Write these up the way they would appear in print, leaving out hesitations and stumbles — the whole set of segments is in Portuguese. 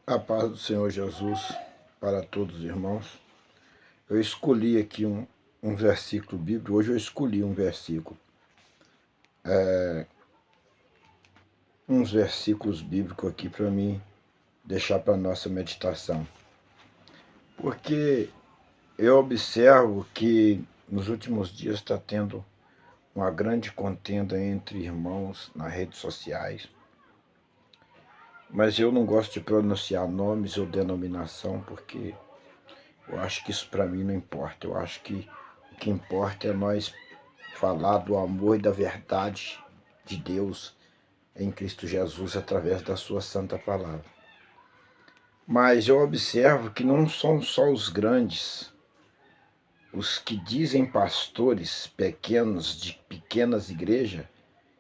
A paz do Senhor Jesus para todos os irmãos. Eu escolhi aqui um versículo bíblico. Hoje eu escolhi um versículo. Uns versículos bíblicos aqui para mim deixar para nossa meditação. Porque eu observo que nos últimos dias está tendo uma grande contenda entre irmãos nas redes sociais. Mas eu não gosto de pronunciar nomes ou denominação, porque eu acho que isso para mim não importa. Eu acho que o que importa é nós falar do amor e da verdade de Deus em Cristo Jesus através da sua santa palavra. Mas eu observo que não são só os grandes, os que dizem pastores pequenos de pequenas igrejas,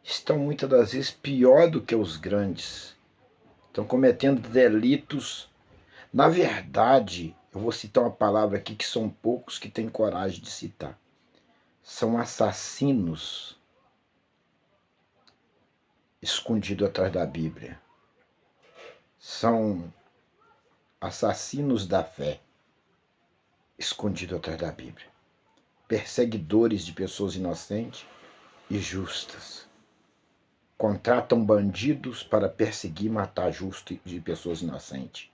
estão muitas das vezes pior do que os grandes. Estão cometendo delitos. Na verdade, eu vou citar uma palavra aqui que são poucos que têm coragem de citar. São assassinos escondidos atrás da Bíblia. São assassinos da fé escondidos atrás da Bíblia. Perseguidores de pessoas inocentes e justas. Contratam bandidos para perseguir e matar justos de pessoas inocentes.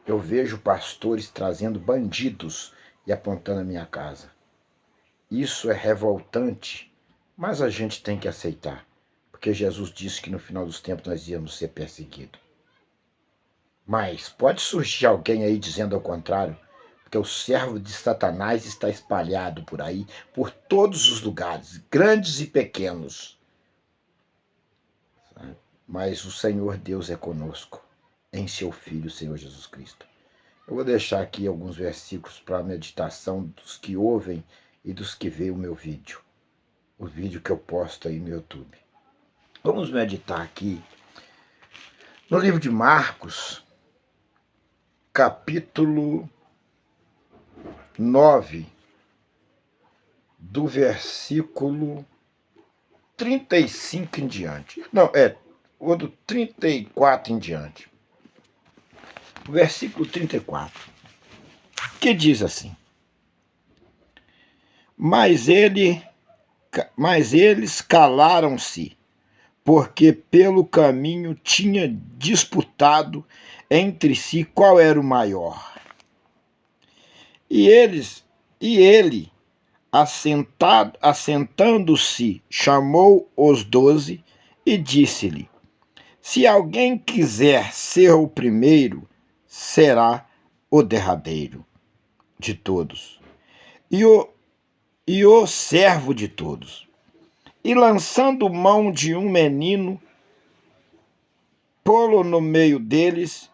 Eu vejo pastores trazendo bandidos e apontando a minha casa. Isso é revoltante, mas a gente tem que aceitar, porque Jesus disse que no final dos tempos nós íamos ser perseguidos. Mas pode surgir alguém aí dizendo ao contrário, porque o servo de Satanás está espalhado por aí, por todos os lugares, grandes e pequenos. Mas o Senhor Deus é conosco, em seu Filho, Senhor Jesus Cristo. Eu vou deixar aqui alguns versículos para a meditação dos que ouvem e dos que veem o meu vídeo. O vídeo que eu posto aí no YouTube. Vamos meditar aqui no livro de Marcos, capítulo 9, do versículo 35 em diante. Não, o do 34 em diante. O versículo 34, que diz assim: Mas eles calaram-se, porque pelo caminho tinha disputado entre si qual era o maior. E ele, assentando-se, chamou os 12 e disse-lhe: Se alguém quiser ser o primeiro, será o derradeiro de todos e o servo de todos. E lançando mão de um menino, pô-lo no meio deles,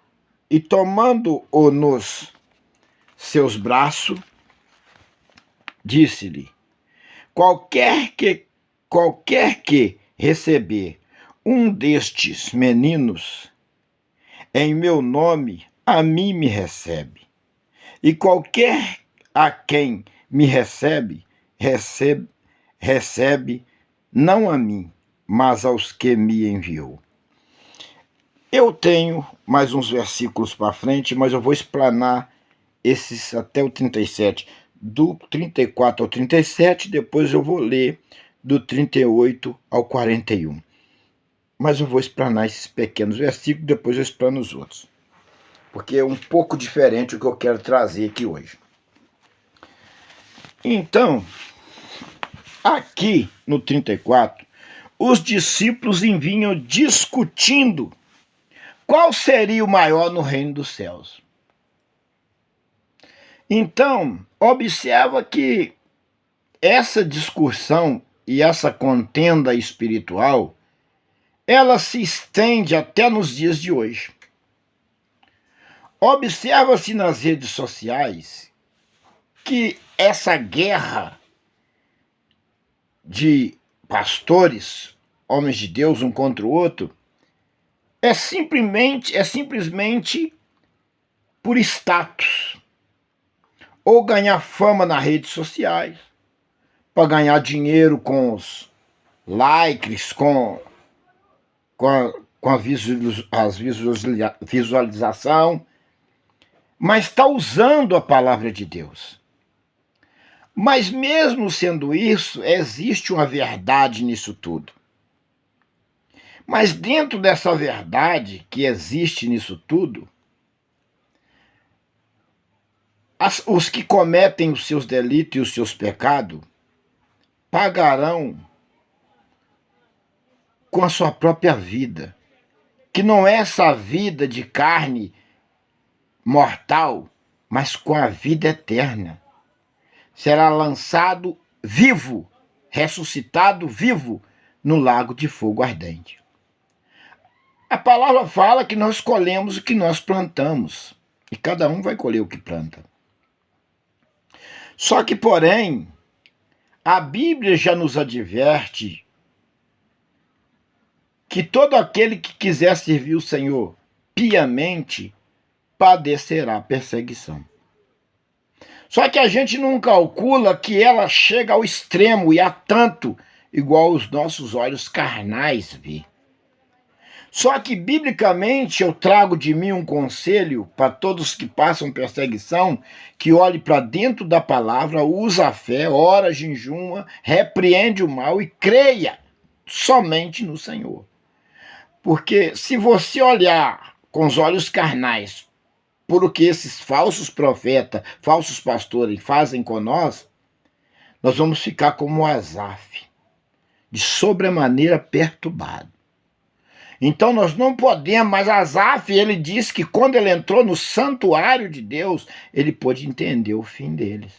e tomando-o nos seus braços, disse-lhe: Qualquer que receber um destes meninos em meu nome, a mim me recebe. E qualquer a quem me recebe não a mim, mas aos que me enviou. Eu tenho mais uns versículos para frente, mas eu vou explanar esses até o 37. Do 34 ao 37, depois eu vou ler do 38 ao 41. Mas eu vou explanar esses pequenos versículos, depois eu explano os outros. Porque é um pouco diferente o que eu quero trazer aqui hoje. Então, aqui no 34, os discípulos vinham discutindo qual seria o maior no reino dos céus. Então, observa que essa discussão e essa contenda espiritual, ela se estende até nos dias de hoje. Observa-se nas redes sociais que essa guerra de pastores, homens de Deus, um contra o outro, é simplesmente por status. Ou ganhar fama nas redes sociais, para ganhar dinheiro com os likes, com com a visualização, mas está usando a palavra de Deus. Mas mesmo sendo isso, existe uma verdade nisso tudo. Mas dentro dessa verdade que existe nisso tudo, os que cometem os seus delitos e os seus pecados pagarão com a sua própria vida, que não é essa vida de carne mortal, mas com a vida eterna. Será lançado vivo, ressuscitado vivo, no lago de fogo ardente. A palavra fala que nós colhemos o que nós plantamos, e cada um vai colher o que planta. Só que, porém, a Bíblia já nos adverte que todo aquele que quiser servir o Senhor piamente padecerá perseguição. Só que a gente não calcula que ela chega ao extremo e a tanto, igual os nossos olhos carnais vê. Só que, biblicamente, eu trago de mim um conselho para todos que passam perseguição, que olhe para dentro da palavra, usa a fé, ora, jejuma, repreende o mal e creia somente no Senhor. Porque se você olhar com os olhos carnais por o que esses falsos profetas, falsos pastores fazem com nós vamos ficar como Asaf, de sobremaneira perturbado. Então nós não podemos, mas Asaf, ele disse que quando ele entrou no santuário de Deus, ele pôde entender o fim deles.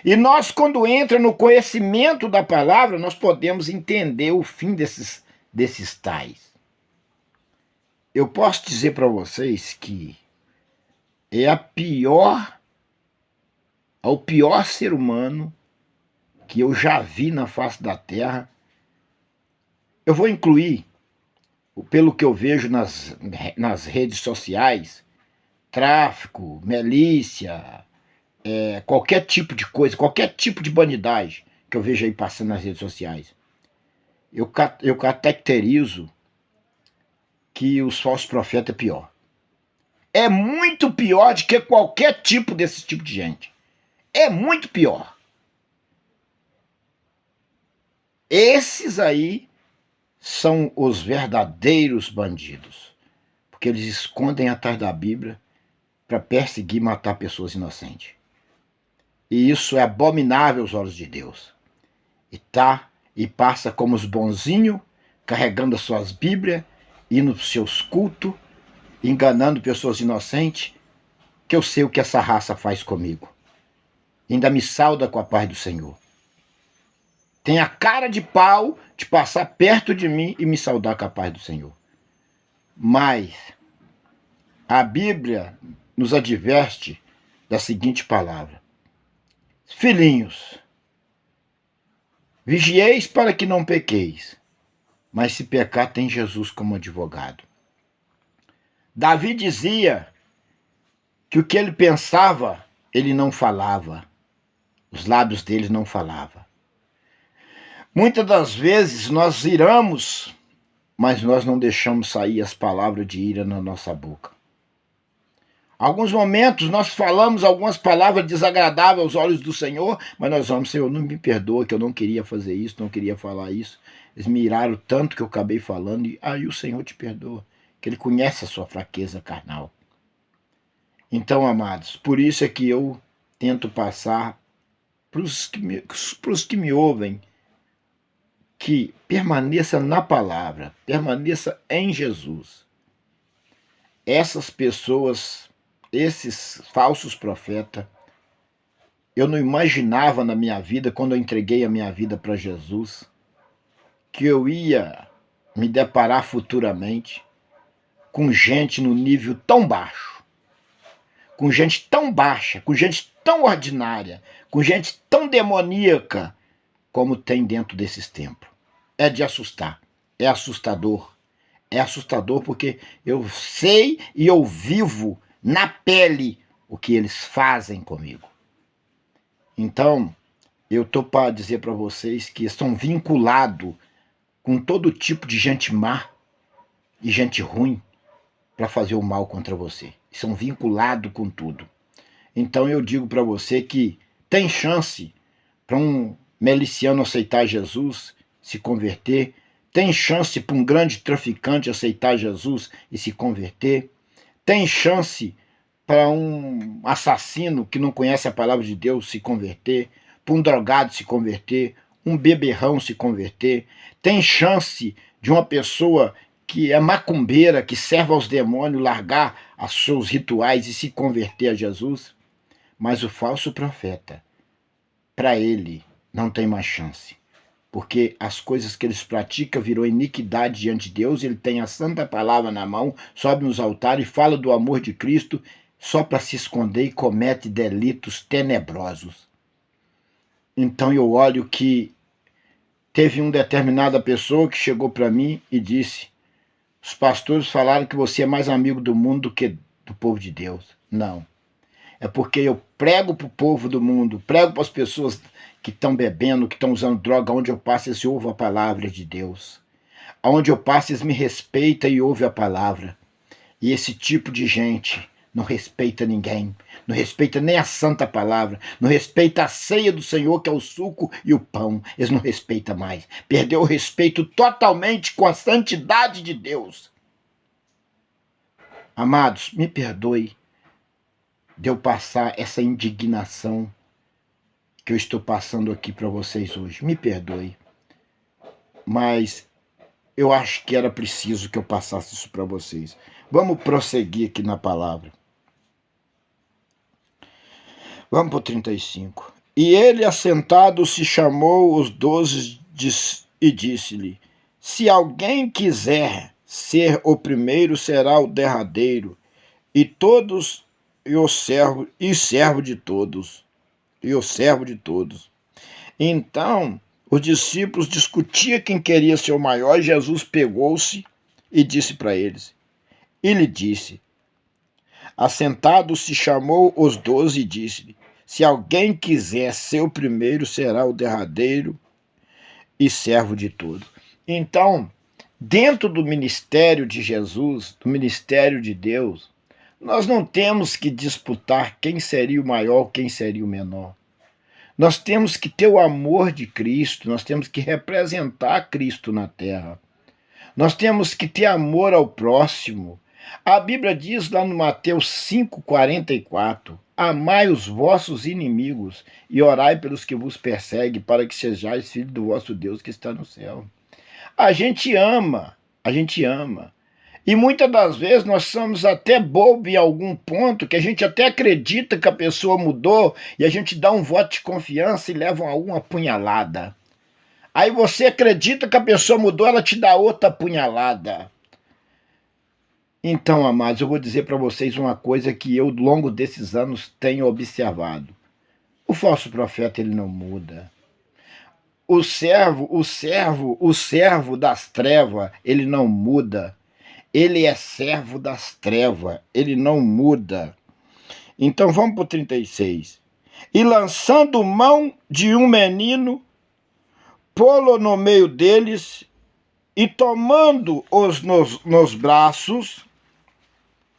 E nós, quando entra no conhecimento da palavra, nós podemos entender o fim desses tais. Eu posso dizer para vocês que é o pior ser humano que eu já vi na face da terra. Eu vou incluir, pelo que eu vejo nas redes sociais, tráfico, milícia, qualquer tipo de coisa, qualquer tipo de bandidagem que eu vejo aí passando nas redes sociais. Eu caracterizo que os falsos profetas é pior. É muito pior do que qualquer desse tipo de gente. É muito pior. Esses aí são os verdadeiros bandidos, porque eles escondem atrás da Bíblia para perseguir e matar pessoas inocentes. E isso é abominável aos olhos de Deus. E passa como os bonzinhos, carregando as suas Bíblias, indo para os seus cultos, enganando pessoas inocentes, que eu sei o que essa raça faz comigo. Ainda me sauda com a paz do Senhor. Tem a cara de pau de passar perto de mim e me saudar com a paz do Senhor. Mas a Bíblia nos adverte da seguinte palavra: filhinhos, vigieis para que não pequeis, mas se pecar tem Jesus como advogado. Davi dizia que o que ele pensava, ele não falava. Os lábios dele não falavam. Muitas das vezes nós iramos, mas nós não deixamos sair as palavras de ira na nossa boca. Alguns momentos nós falamos algumas palavras desagradáveis aos olhos do Senhor, mas nós vamos, Senhor, não me perdoa que eu não queria fazer isso, não queria falar isso. Eles me iraram tanto que eu acabei falando e aí o Senhor te perdoa, que Ele conhece a sua fraqueza carnal. Então, amados, por isso é que eu tento passar para os que me ouvem, que permaneça na palavra, permaneça em Jesus. Essas pessoas, esses falsos profetas, eu não imaginava na minha vida, quando eu entreguei a minha vida para Jesus, que eu ia me deparar futuramente com gente no nível tão baixo, com gente tão baixa, com gente tão ordinária, com gente tão demoníaca, como tem dentro desses templos. É de assustar, é assustador. É assustador porque eu sei e eu vivo na pele o que eles fazem comigo. Então, eu estou para dizer para vocês que estão vinculados com todo tipo de gente má, e gente ruim para fazer o mal contra você. São vinculados com tudo. Então eu digo para você que tem chance para um miliciano aceitar Jesus, se converter, tem chance para um grande traficante aceitar Jesus e se converter, tem chance para um assassino que não conhece a palavra de Deus se converter, para um drogado se converter, um beberrão se converter, tem chance de uma pessoa que é macumbeira, que serve aos demônios, largar os seus rituais e se converter a Jesus. Mas o falso profeta, para ele, não tem mais chance. Porque as coisas que eles praticam virou iniquidade diante de Deus. Ele tem a santa palavra na mão, sobe nos altares e fala do amor de Cristo só para se esconder e comete delitos tenebrosos. Então eu olho que teve uma determinada pessoa que chegou para mim e disse: os pastores falaram que você é mais amigo do mundo do que do povo de Deus. Não. É porque eu prego para o povo do mundo, prego para as pessoas que estão bebendo, que estão usando droga, onde eu passo eles ouvem a palavra de Deus. Onde eu passo eles me respeitam e ouvem a palavra. E esse tipo de gente não respeita ninguém, não respeita nem a santa palavra, não respeita a ceia do Senhor, que é o suco e o pão. Eles não respeitam mais. Perdeu o respeito totalmente com a santidade de Deus. Amados, me perdoe de eu passar essa indignação que eu estou passando aqui para vocês hoje. Me perdoe. Mas eu acho que era preciso que eu passasse isso para vocês. Vamos prosseguir aqui na palavra. Vamos para o 35. E ele, assentado, se chamou os 12 e disse-lhe: se alguém quiser ser o primeiro, será o derradeiro, e todos servo de todos. E o servo de todos. Então, os discípulos discutiam quem queria ser o maior, e Jesus pegou-se e disse para eles. E lhe disse: assentado se chamou os 12 e disse-lhe: se alguém quiser ser o primeiro, será o derradeiro e servo de todos. Então, dentro do ministério de Jesus, do ministério de Deus, nós não temos que disputar quem seria o maior, quem seria o menor. Nós temos que ter o amor de Cristo, nós temos que representar Cristo na terra. Nós temos que ter amor ao próximo. A Bíblia diz lá no Mateus 5,44: amai os vossos inimigos e orai pelos que vos perseguem, para que sejais filhos do vosso Deus que está no céu. A gente ama. E muitas das vezes nós somos até bobos em algum ponto, que a gente até acredita que a pessoa mudou e a gente dá um voto de confiança e leva uma apunhalada. Aí você acredita que a pessoa mudou, ela te dá outra apunhalada. Então, amados, eu vou dizer para vocês uma coisa que eu, ao longo desses anos, tenho observado. O falso profeta, ele não muda. O servo das trevas, ele não muda. Ele é servo das trevas, ele não muda. Então vamos para o 36. E lançando mão de um menino, pô-lo no meio deles, e tomando-os nos braços,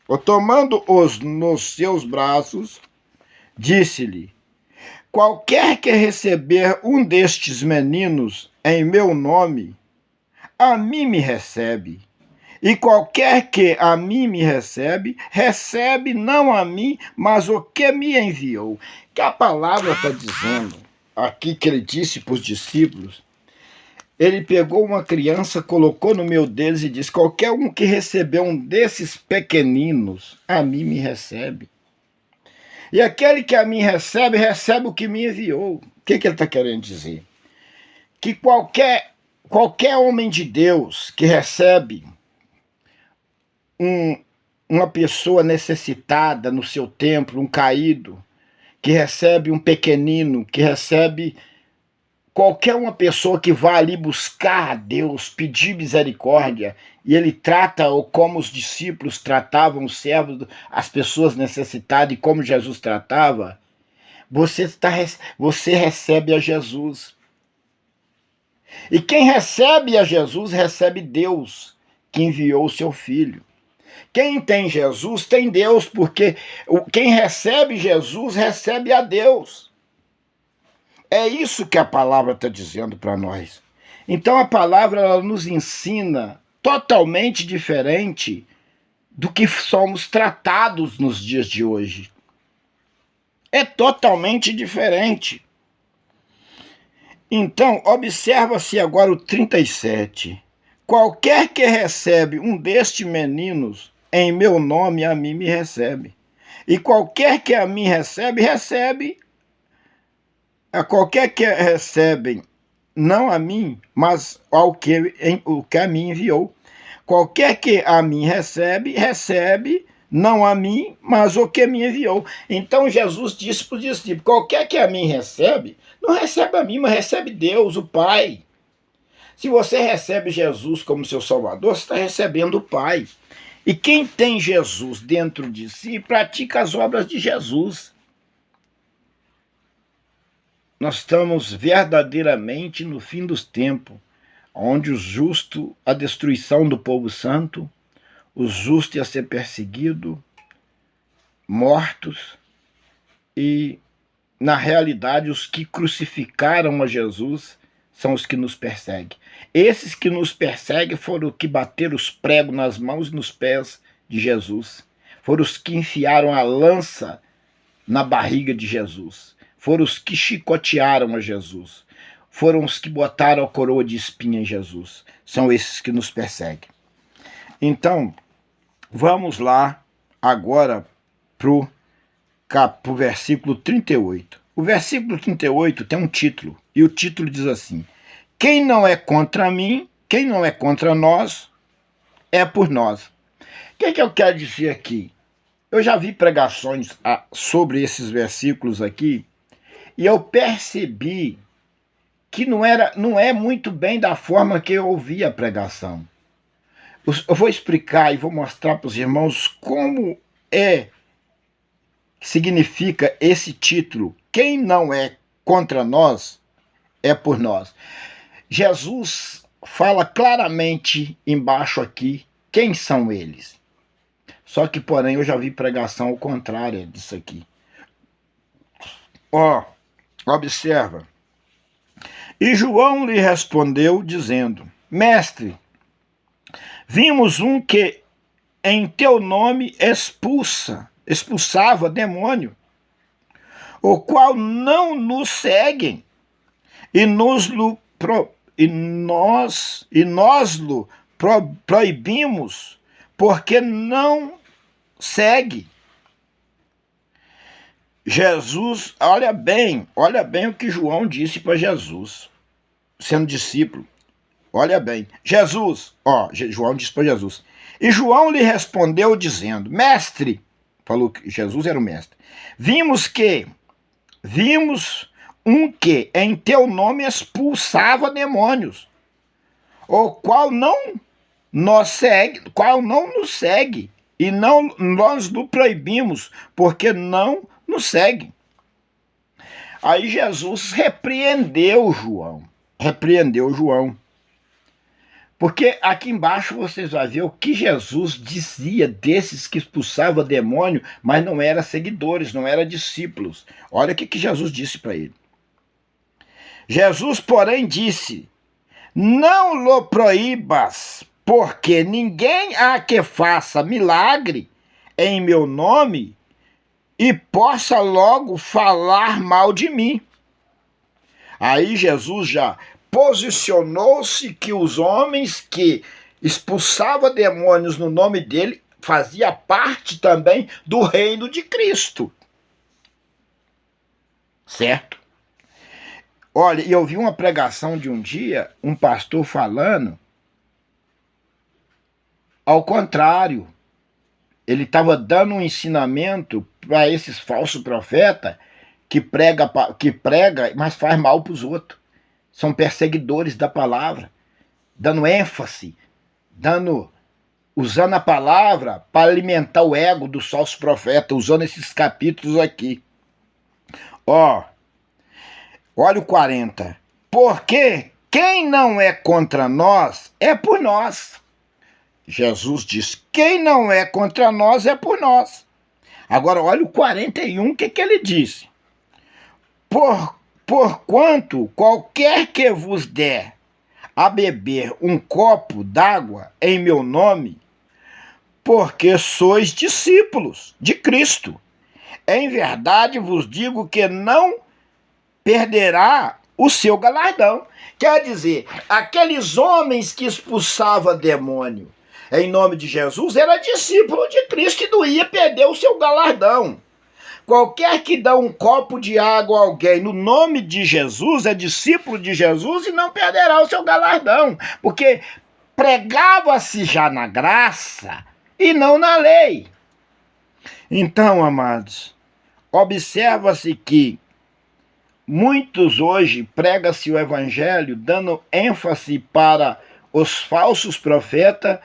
ou tomando-os nos seus braços, disse-lhe: qualquer que receber um destes meninos em meu nome, a mim me recebe. E qualquer que a mim me recebe, recebe não a mim, mas o que me enviou. Que a palavra está dizendo aqui, que ele disse para os discípulos, ele pegou uma criança, colocou no meio deles e disse: qualquer um que receber um desses pequeninos, a mim me recebe. E aquele que a mim recebe, recebe o que me enviou. O que ele está querendo dizer? Que qualquer homem de Deus que recebe uma pessoa necessitada no seu templo, um caído, que recebe um pequenino, que recebe qualquer uma pessoa que vá ali buscar a Deus, pedir misericórdia, e ele trata, ou como os discípulos tratavam os servos, as pessoas necessitadas, e como Jesus tratava, você recebe a Jesus. E quem recebe a Jesus, recebe Deus, que enviou o seu Filho. Quem tem Jesus tem Deus, porque quem recebe Jesus recebe a Deus. É isso que a palavra está dizendo para nós. Então a palavra ela nos ensina totalmente diferente do que somos tratados nos dias de hoje. É totalmente diferente. Então, observa-se agora o 37. Qualquer que recebe um destes meninos em meu nome, a mim me recebe. E qualquer que a mim recebe, recebe. A qualquer que recebem, não a mim, mas o que a mim enviou. Qualquer que a mim recebe, recebe, não a mim, mas o que me enviou. Então Jesus disse para os discípulos, qualquer que a mim recebe, não recebe a mim, mas recebe Deus, o Pai. Se você recebe Jesus como seu Salvador, você está recebendo o Pai. E quem tem Jesus dentro de si, pratica as obras de Jesus. Nós estamos verdadeiramente no fim dos tempos, onde o justo, a destruição do povo santo, o justo ia ser perseguido, mortos, e, na realidade, os que crucificaram a Jesus são os que nos perseguem. Esses que nos perseguem foram os que bateram os pregos nas mãos e nos pés de Jesus. Foram os que enfiaram a lança na barriga de Jesus. Foram os que chicotearam a Jesus. Foram os que botaram a coroa de espinho em Jesus. São esses que nos perseguem. Então, vamos lá agora para o versículo 38. O versículo 38 tem um título, e o título diz assim: quem não é contra mim, quem não é contra nós, é por nós. O que eu quero dizer aqui? Eu já vi pregações sobre esses versículos aqui, e eu percebi que não é muito bem da forma que eu ouvi a pregação. Eu vou explicar e vou mostrar para os irmãos como significa esse título. Quem não é contra nós, é por nós. Jesus fala claramente embaixo aqui quem são eles. Só que, porém, eu já vi pregação ao contrário disso aqui. Observa. E João lhe respondeu, dizendo: Mestre, vimos um que em teu nome expulsava demônio, o qual não nos seguem, e nós lo proibimos, porque não segue. Jesus, olha bem o que João disse para Jesus, sendo discípulo. Olha bem, João disse para Jesus. E João lhe respondeu dizendo: Mestre, falou que Jesus era o mestre, vimos um que em teu nome expulsava demônios, o qual não nos segue, e não nós o proibimos, porque não nos segue. Aí Jesus repreendeu João. Porque aqui embaixo vocês vão ver o que Jesus dizia desses que expulsavam demônio, mas não eram seguidores, não eram discípulos. Olha o que Jesus disse para ele. Jesus, porém, disse: não lo proíbas, porque ninguém há que faça milagre em meu nome e possa logo falar mal de mim. Aí Jesus já posicionou-se que os homens que expulsavam demônios no nome dele fazia parte também do reino de Cristo. Certo? Olha, eu vi uma pregação de um dia, um pastor falando ao contrário. Ele estava dando um ensinamento para esses falsos profetas que prega, mas faz mal para os outros. São perseguidores da palavra, dando ênfase, usando a palavra para alimentar o ego dos falsos profetas, usando esses capítulos aqui. Olha o 40. Porque quem não é contra nós, é por nós. Jesus diz: quem não é contra nós é por nós. Agora, olha o 41, o que ele disse? Porquanto qualquer que vos der a beber um copo d'água em meu nome, porque sois discípulos de Cristo. Em verdade vos digo que não perderá o seu galardão. Quer dizer, aqueles homens que expulsavam demônio em nome de Jesus era discípulo de Cristo e não ia perder o seu galardão. Qualquer que dá um copo de água a alguém no nome de Jesus é discípulo de Jesus e não perderá o seu galardão, porque pregava-se já na graça e não na lei. Então, amados, observa-se que muitos hoje prega-se o evangelho dando ênfase para os falsos profetas,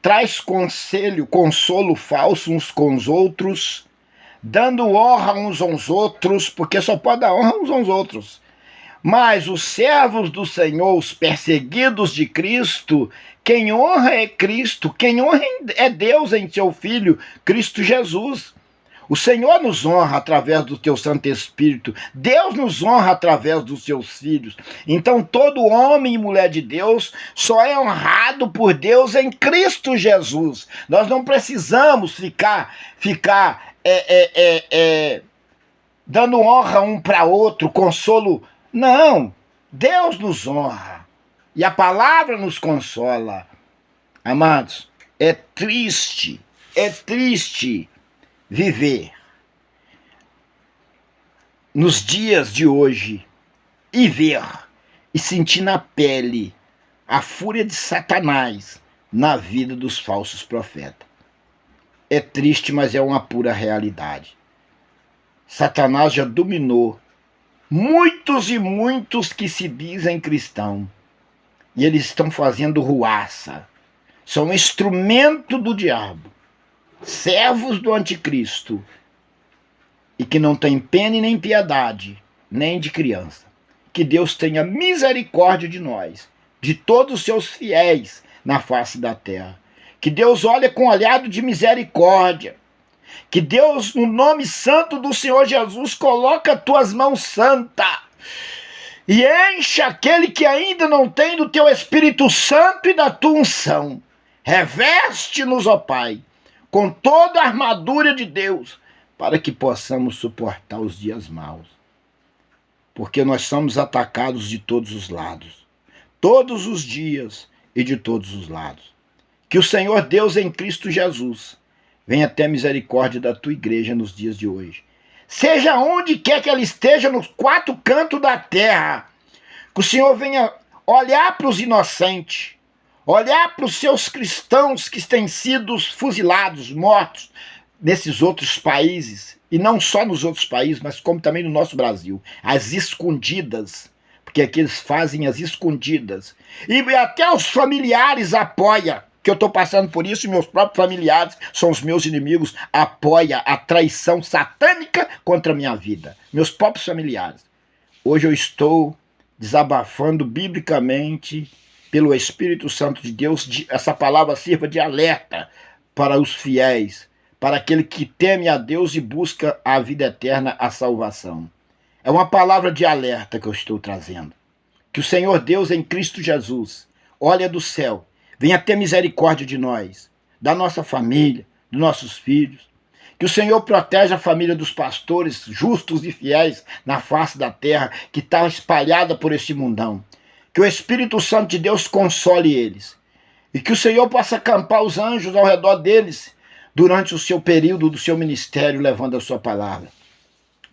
traz consolo falso uns com os outros, dando honra uns aos outros, porque só pode dar honra uns aos outros. Mas os servos do Senhor, os perseguidos de Cristo, quem honra é Cristo, quem honra é Deus em seu Filho, Cristo Jesus. O Senhor nos honra através do teu Santo Espírito. Deus nos honra através dos seus filhos. Então todo homem e mulher de Deus só é honrado por Deus em Cristo Jesus. Nós não precisamos ficar dando honra um para outro, consolo. Não, Deus nos honra e a palavra nos consola. Amados, é triste viver nos dias de hoje e ver e sentir na pele a fúria de Satanás na vida dos falsos profetas. É triste, mas é uma pura realidade. Satanás já dominou muitos e muitos que se dizem cristãos. E eles estão fazendo ruaça. São instrumento do diabo. Servos do anticristo. E que não tem pena e nem piedade, nem de criança. Que Deus tenha misericórdia de nós, de todos os seus fiéis na face da terra. Que Deus olhe com olhado de misericórdia. Que Deus, no nome santo do Senhor Jesus, coloque as tuas mãos santas e encha aquele que ainda não tem do teu Espírito Santo e da tua unção. Reveste-nos, ó Pai, com toda a armadura de Deus, para que possamos suportar os dias maus. Porque nós somos atacados de todos os lados, todos os dias e de todos os lados. Que o Senhor Deus em Cristo Jesus venha ter misericórdia da tua igreja nos dias de hoje. Seja onde quer que ela esteja, nos quatro cantos da terra, que o Senhor venha olhar para os inocentes, olhar para os seus cristãos que têm sido fuzilados, mortos nesses outros países, e não só nos outros países, mas como também no nosso Brasil, as escondidas, porque aqui eles fazem as escondidas, e até os familiares apoiam, que eu estou passando por isso, e meus próprios familiares são os meus inimigos, apoia a traição satânica contra a minha vida, meus próprios familiares. Hoje eu estou desabafando biblicamente, pelo Espírito Santo de Deus, essa palavra sirva de alerta para os fiéis, para aquele que teme a Deus e busca a vida eterna, a salvação. É uma palavra de alerta que eu estou trazendo. Que o Senhor Deus em Cristo Jesus olha do céu, venha ter misericórdia de nós, da nossa família, dos nossos filhos. Que o Senhor proteja a família dos pastores justos e fiéis na face da terra, que está espalhada por este mundão. Que o Espírito Santo de Deus console eles. E que o Senhor possa acampar os anjos ao redor deles durante o seu período do seu ministério, levando a sua palavra.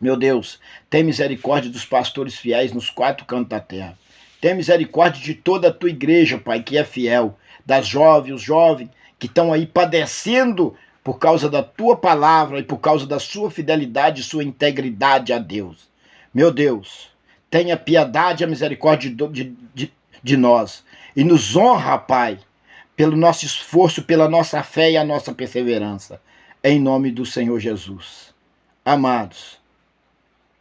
Meu Deus, tem misericórdia dos pastores fiéis nos quatro cantos da terra. Tem misericórdia de toda a tua igreja, Pai, que é fiel, das jovens, os jovens que estão aí padecendo por causa da tua palavra e por causa da sua fidelidade e sua integridade a Deus. Meu Deus, tenha piedade e misericórdia de nós e nos honra, Pai, pelo nosso esforço, pela nossa fé e a nossa perseverança, em nome do Senhor Jesus. Amados,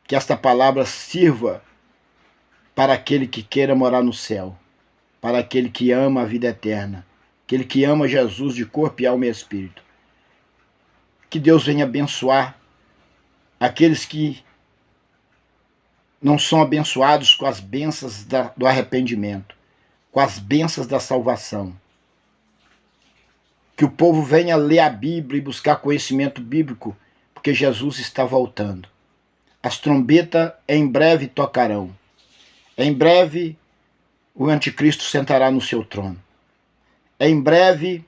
que esta palavra sirva para aquele que queira morar no céu, para aquele que ama a vida eterna, aquele que ama Jesus de corpo e alma e espírito. Que Deus venha abençoar aqueles que não são abençoados com as bênçãos do arrependimento, com as bênçãos da salvação. Que o povo venha ler a Bíblia e buscar conhecimento bíblico, porque Jesus está voltando. As trombetas em breve tocarão. Em breve o anticristo sentará no seu trono. Em breve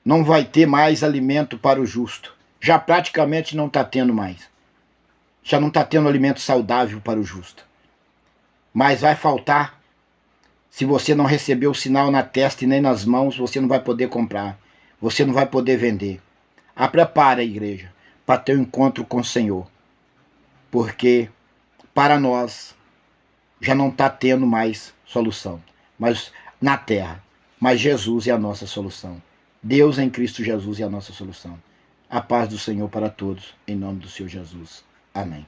não vai ter mais alimento para o justo. Já praticamente não está tendo mais. Já não está tendo alimento saudável para o justo. Mas vai faltar. Se você não receber o sinal na testa e nem nas mãos, você não vai poder comprar. Você não vai poder vender. Prepara a igreja para ter um encontro com o Senhor. Porque para nós já não está tendo mais solução. Mas na terra. Mas Jesus é a nossa solução. Deus em Cristo Jesus é a nossa solução. A paz do Senhor para todos, em nome do Senhor Jesus. Amém.